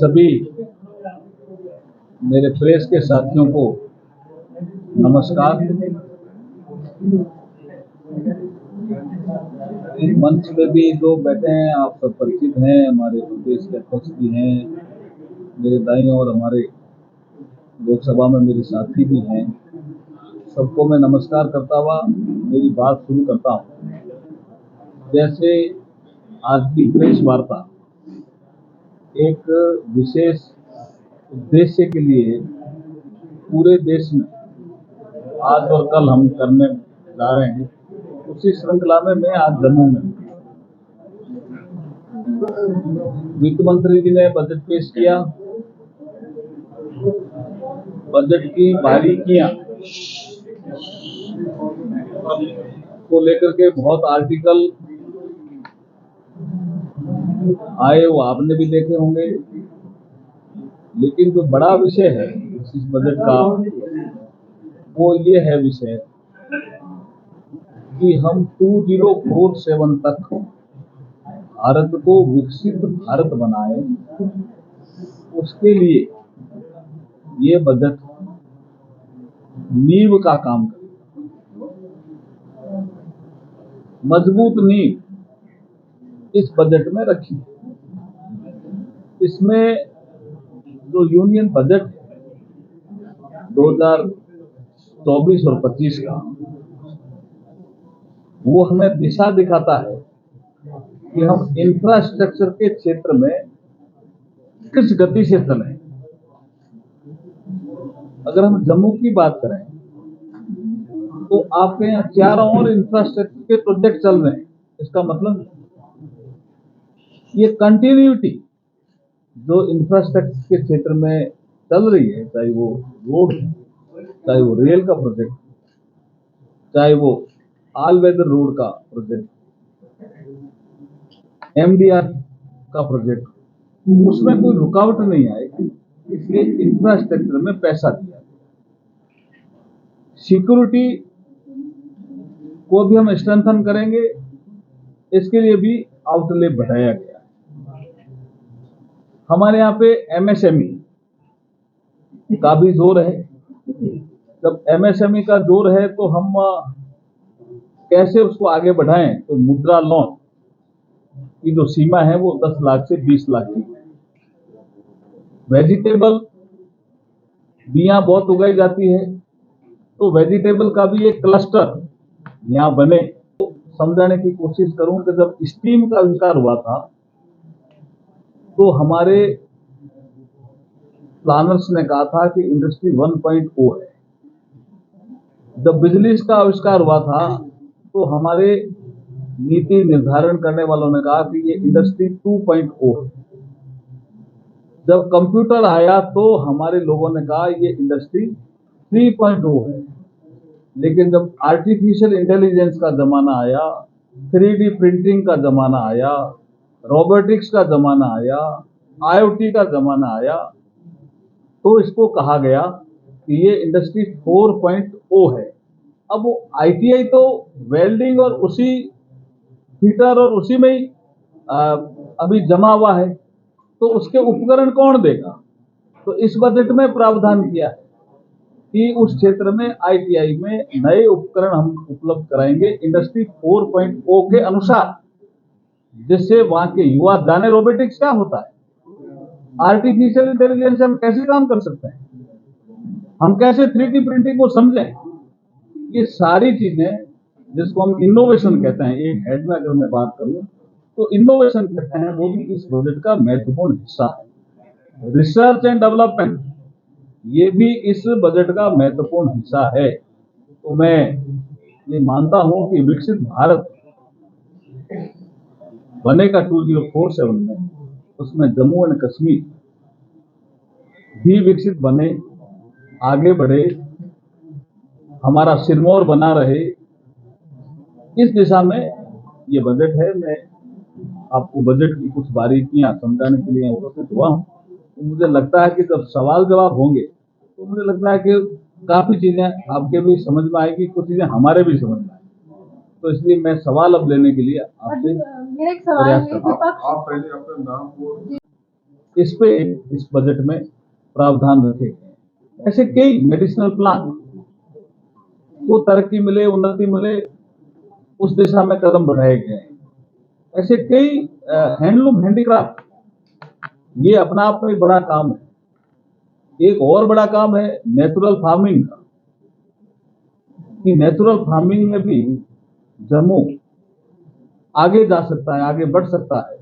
सभी मेरे प्रेस के साथियों को नमस्कार। इस मंच पे भी जो बैठे हैं आप सब परिचित हैं, हमारे प्रदेश के अध्यक्ष भी हैं, मेरे दाईं और हमारे लोकसभा में मेरे साथी भी हैं। सबको मैं नमस्कार करता हुआ मेरी बात शुरू करता हूँ। जैसे आज की प्रेस वार्ता एक विशेष उद्देश्य के लिए पूरे देश में आज और कल हम करने जा रहे हैं, उसी श्रृंखला में मैं आज जम्मू में वित्त मंत्री जी ने बजट पेश किया। बजट की बारीकियां को लेकर के बहुत आर्टिकल आए, वो आपने भी देखे होंगे। लेकिन जो बड़ा विषय है इस बजट का वो ये है विषय कि हम 2047 तक भारत को विकसित भारत बनाए। उसके लिए ये बजट नींव का काम करे, मजबूत नींव इस बजट में रखी। इसमें जो यूनियन बजट 2024 और 25 का, वो हमें दिशा दिखाता है कि हम इंफ्रास्ट्रक्चर के क्षेत्र में किस गति से चलें। अगर हम जम्मू की बात करें तो आपके यहाँ चारों ओर इंफ्रास्ट्रक्चर के प्रोजेक्ट चल रहे हैं। इसका मतलब ये कंटिन्यूटी जो इंफ्रास्ट्रक्चर के क्षेत्र में चल रही है, चाहे वो रोड, चाहे वो रेल का प्रोजेक्ट, चाहे वो ऑल वेदर रोड का प्रोजेक्ट, MDR का प्रोजेक्ट, उसमें कोई रुकावट नहीं आएगी। इसलिए इंफ्रास्ट्रक्चर में पैसा दिया। सिक्योरिटी को भी हम स्ट्रेंथन करेंगे, इसके लिए भी आउटले बढ़ाया गया। हमारे यहाँ पे MSME का भी जोर है। जब MSME का जोर है तो हम कैसे उसको आगे बढ़ाएं, तो मुद्रा लोन की जो सीमा है वो 10 लाख से 20 लाख की है। वेजिटेबल बियां बहुत उगाई जाती है, तो वेजिटेबल का भी एक क्लस्टर यहाँ बने। तो समझाने की कोशिश करूं कि जब स्टीम का आविष्कार हुआ था तो हमारे प्लानर्स ने कहा था कि इंडस्ट्री 1.0 है। जब बिजली का आविष्कार हुआ था तो हमारे नीति निर्धारण करने वालों ने कहा कि ये इंडस्ट्री 2.0 है। जब कंप्यूटर आया तो हमारे लोगों ने कहा ये इंडस्ट्री 3.0 है। लेकिन जब आर्टिफिशियल इंटेलिजेंस का जमाना आया, 3D प्रिंटिंग का जमाना आया, रोबोटिक्स का जमाना आया, IoT का जमाना आया, तो इसको कहा गया कि ये इंडस्ट्री 4.0 है। अब वो ITI तो वेल्डिंग और उसी हीटर और उसी में ही अभी जमा हुआ है, तो उसके उपकरण कौन देगा? तो इस बजट में प्रावधान किया है कि उस क्षेत्र में ITI में नए उपकरण हम उपलब्ध कराएंगे इंडस्ट्री 4.0 के अनुसार, जिससे वहां के युवा जाने रोबोटिक्स क्या होता है, आर्टिफिशियल इंटेलिजेंस हम कैसे काम कर सकते हैं, हम कैसे 3D प्रिंटिंग को समझें। ये सारी चीजें जिसको हम इनोवेशन कहते हैं, एक हेड में अगर मैं बात करूं तो इनोवेशन कहते हैं, वो भी इस बजट का महत्वपूर्ण हिस्सा है। रिसर्च एंड डेवलपमेंट ये भी इस बजट का महत्वपूर्ण हिस्सा है। तो मैं ये मानता हूं कि विकसित भारत बनेगा 2047 में, उसमें जम्मू एंड कश्मीर भी विकसित बने, आगे बढ़े, हमारा सिरमौर बना रहे। इस दिशा में ये बजट है। मैं आपको बजट की कुछ बारीकियां समझाने के लिए उपस्थित हुआ हूं। तो मुझे लगता है कि जब सवाल जवाब होंगे तो मुझे लगता है कि काफी चीजें आपके भी समझ में आएगी, कुछ चीजें हमारे भी समझ में आएगी। तो इसलिए मैं सवाल अब लेने के लिए आपसे मेरा एक सवाल है कि आप पहले अपना नाम इस पे इस बजट में प्रावधान रखे गए। ऐसे कई मेडिसिनल प्लांट को तरक्की मिले, उन्नति मिले, उस दिशा में कदम बढ़ाए गए हैं। ऐसे कई हैंडलूम हैंडीक्राफ्ट, ये अपना आप में बड़ा काम है। एक और बड़ा काम है नेचुरल फार्मिंग का, कि नेचुरल फार्मिंग में भी जम्मू आगे जा सकता है, आगे बढ़ सकता है।